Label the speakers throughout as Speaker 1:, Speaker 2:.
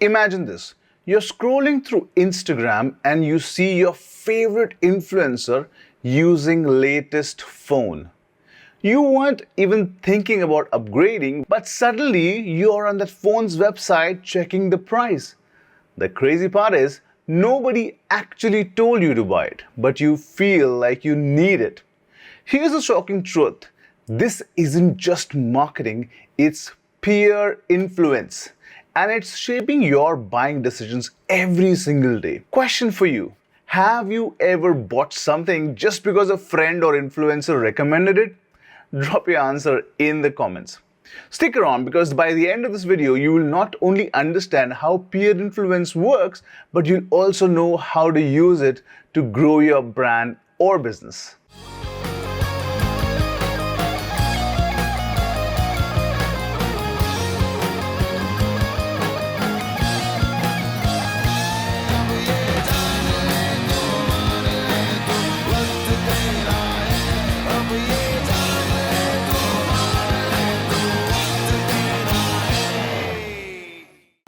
Speaker 1: Imagine this. You're scrolling through Instagram and you see your favorite influencer using latest phone. You weren't even thinking about upgrading, but suddenly you're on that phone's website checking the price. The crazy part is, nobody actually told you to buy it, but you feel like you need it. Here's the shocking truth. This isn't just marketing, it's peer influence. And it's shaping your buying decisions every single day. Question for you. Have you ever bought something just because a friend or influencer recommended it? Drop your answer in the comments. Stick around because by the end of this video, you will not only understand how peer influence works, but you'll also know how to use it to grow your brand or business.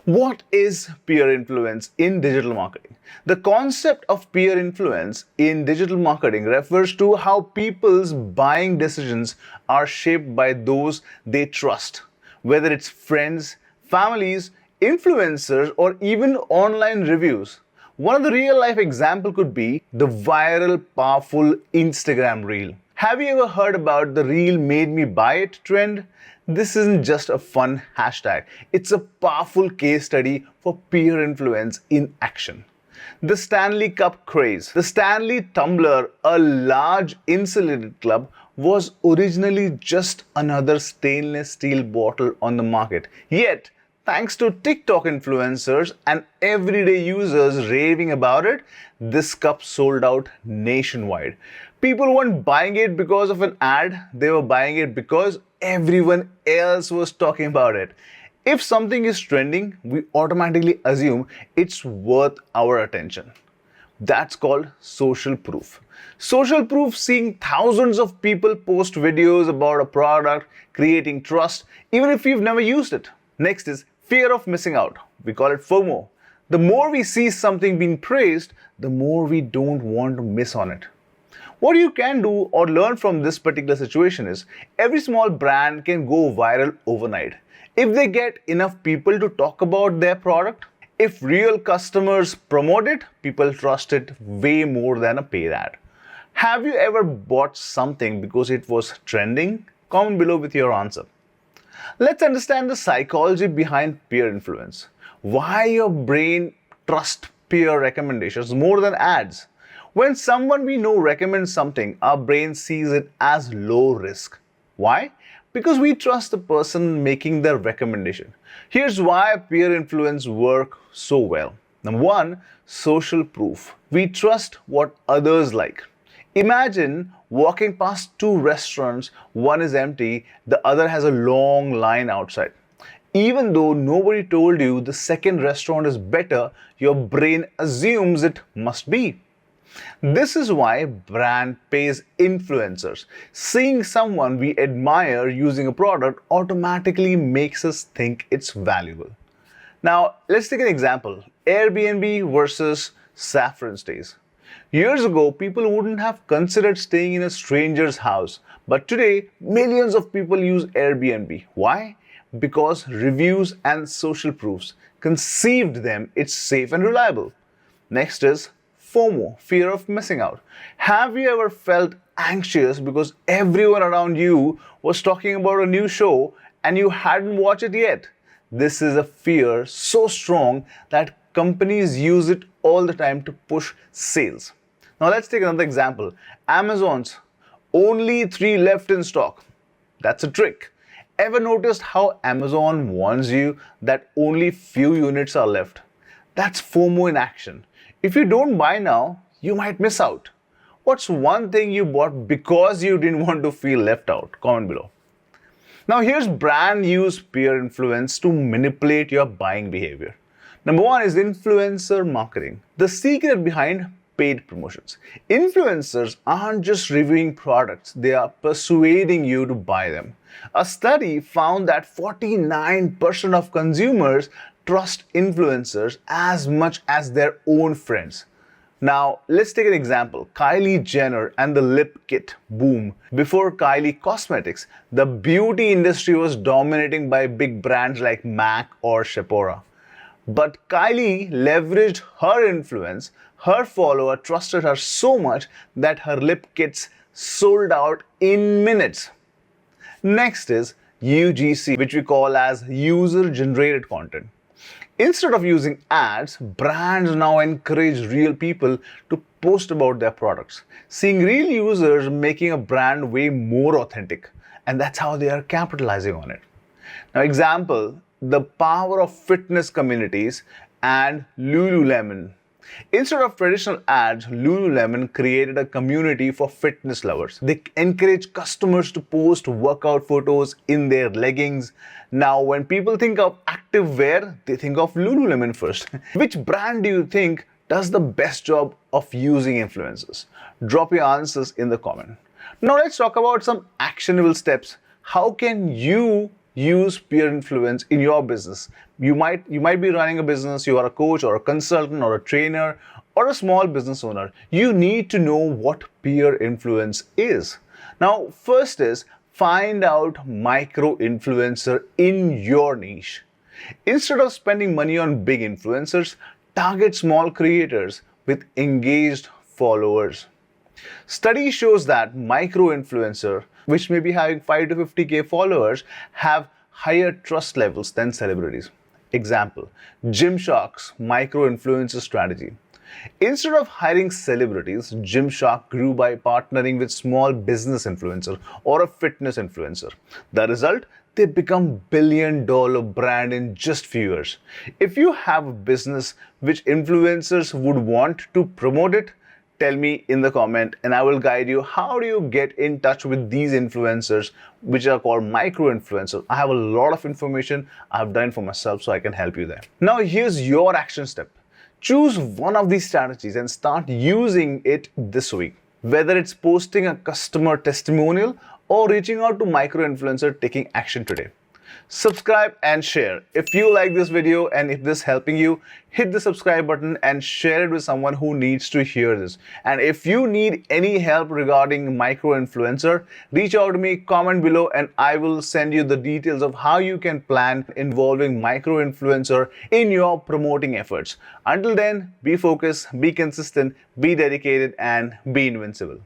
Speaker 1: What is peer influence in digital marketing? The concept of peer influence in digital marketing refers to how people's buying decisions are shaped by those they trust, whether it's friends, families, influencers, or even online reviews. One of the real life examples could be the viral, powerful Instagram reel. Have you ever heard about the reel made me buy it trend? This isn't just a fun hashtag, it's a powerful case study for peer influence in action. The Stanley Cup craze. The Stanley Tumbler, a large insulated club, was originally just another stainless steel bottle on the market. Yet, thanks to TikTok influencers and everyday users raving about it, this cup sold out nationwide. People weren't buying it because of an ad, they were buying it because everyone else was talking about it. If something is trending, we automatically assume it's worth our attention. That's called social proof. Social proof, seeing thousands of people post videos about a product, creating trust, even if you've never used it. Next is fear of missing out. We call it FOMO. The more we see something being praised, the more we don't want to miss on it. What you can do or learn from this particular situation is every small brand can go viral overnight. If they get enough people to talk about their product, if real customers promote it, people trust it way more than a paid ad. Have you ever bought something because it was trending? Comment below with your answer. Let's understand the psychology behind peer influence. Why your brain trusts peer recommendations more than ads? When someone we know recommends something, our brain sees it as low risk. Why? Because we trust the person making the recommendation. Here's why peer influence works so well. Number one, social proof. We trust what others like. Imagine walking past two restaurants, one is empty, the other has a long line outside. Even though nobody told you the second restaurant is better, your brain assumes it must be. This is why brand pays influencers. Seeing someone we admire using a product automatically makes us think it's valuable. Now, let's take an example. Airbnb versus saffron stays. Years ago, people wouldn't have considered staying in a stranger's house. But today, millions of people use Airbnb. Why? Because reviews and social proofs conceived them it's safe and reliable. Next is FOMO, fear of missing out. Have you ever felt anxious because everyone around you was talking about a new show and you hadn't watched it yet? This is a fear so strong that companies use it all the time to push sales. Now let's take another example. Amazon's only 3 left in stock. That's a trick. Ever noticed how Amazon warns you that only few units are left? That's FOMO in action. If you don't buy now, you might miss out. What's one thing you bought because you didn't want to feel left out? Comment below. Now here's brand use peer influence to manipulate your buying behavior. Number one is influencer marketing. The secret behind paid promotions. Influencers aren't just reviewing products, they are persuading you to buy them. A study found that 49% of consumers trust influencers as much as their own friends. Now, let's take an example. Kylie Jenner and the lip kit boom. Before Kylie Cosmetics, the beauty industry was dominated by big brands like MAC or Sephora. But Kylie leveraged her influence, her follower trusted her so much that her lip kits sold out in minutes. Next is UGC, which we call as user generated content. Instead of using ads, brands now encourage real people to post about their products, seeing real users making a brand way more authentic, and that's how they are capitalizing on it. Now, example, the power of fitness communities and Lululemon. Instead of traditional ads, Lululemon created a community for fitness lovers. They encourage customers to post workout photos in their leggings. Now, when people think of active wear, they think of Lululemon first. Which brand do you think does the best job of using influencers? Drop your answers in the comment. Now, let's talk about some actionable steps. How can you use peer influence in your business? You might be running a business, you are a coach or a consultant or a trainer or a small business owner. You need to know what peer influence is. Now, first is find out micro influencer in your niche. Instead of spending money on big influencers, target small creators with engaged followers. Study shows that micro influencer, which may be having 5 to 50k followers, have higher trust levels than celebrities. Example, Gymshark's micro influencer strategy. Instead of hiring celebrities, Gymshark grew by partnering with small business influencer or a fitness influencer. The result, they become billion-dollar brand in just few years. If you have a business which influencers would want to promote it, tell me in the comment and I will guide you how do you get in touch with these influencers, which are called micro influencers. I have a lot of information I've done for myself, so I can help you there. Now here's your action step. Choose one of these strategies and start using it this week. Whether it's posting a customer testimonial or reaching out to micro influencer, taking action today. Subscribe and share. If you like this video and if this is helping you, hit the subscribe button and share it with someone who needs to hear this. And if you need any help regarding micro influencer, reach out to me, comment below, and I will send you the details of how you can plan involving micro influencer in your promoting efforts. Until then, be focused, be consistent, be dedicated, and be invincible.